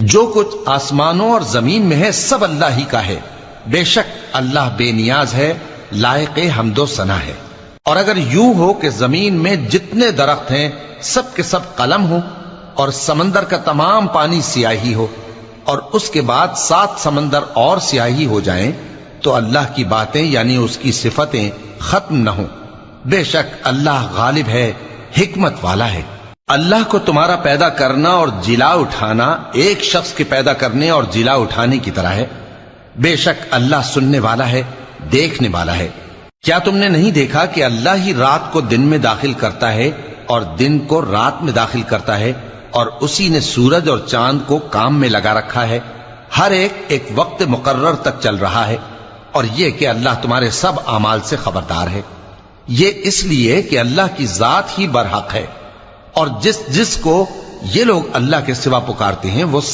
جو کچھ آسمانوں اور زمین میں ہے سب اللہ ہی کا ہے، بے شک اللہ بے نیاز ہے، لائق حمد و ثنا ہے۔ اور اگر یوں ہو کہ زمین میں جتنے درخت ہیں سب کے سب قلم ہو اور سمندر کا تمام پانی سیاہی ہو اور اس کے بعد 7 سمندر اور سیاہی ہو جائیں تو اللہ کی باتیں یعنی اس کی صفتیں ختم نہ ہوں۔ بے شک اللہ غالب ہے، حکمت والا ہے۔ اللہ کو تمہارا پیدا کرنا اور جلا اٹھانا ایک شخص کے پیدا کرنے اور جلا اٹھانے کی طرح ہے۔ بے شک اللہ سننے والا ہے، دیکھنے والا ہے۔ کیا تم نے نہیں دیکھا کہ اللہ ہی رات کو دن میں داخل کرتا ہے اور دن کو رات میں داخل کرتا ہے، اور اسی نے سورج اور چاند کو کام میں لگا رکھا ہے، ہر ایک وقت مقرر تک چل رہا ہے، اور یہ کہ اللہ تمہارے سب اعمال سے خبردار ہے۔ یہ اس لیے کہ اللہ کی ذات ہی برحق ہے، اور جس کو یہ لوگ اللہ کے سوا پکارتے ہیں وہ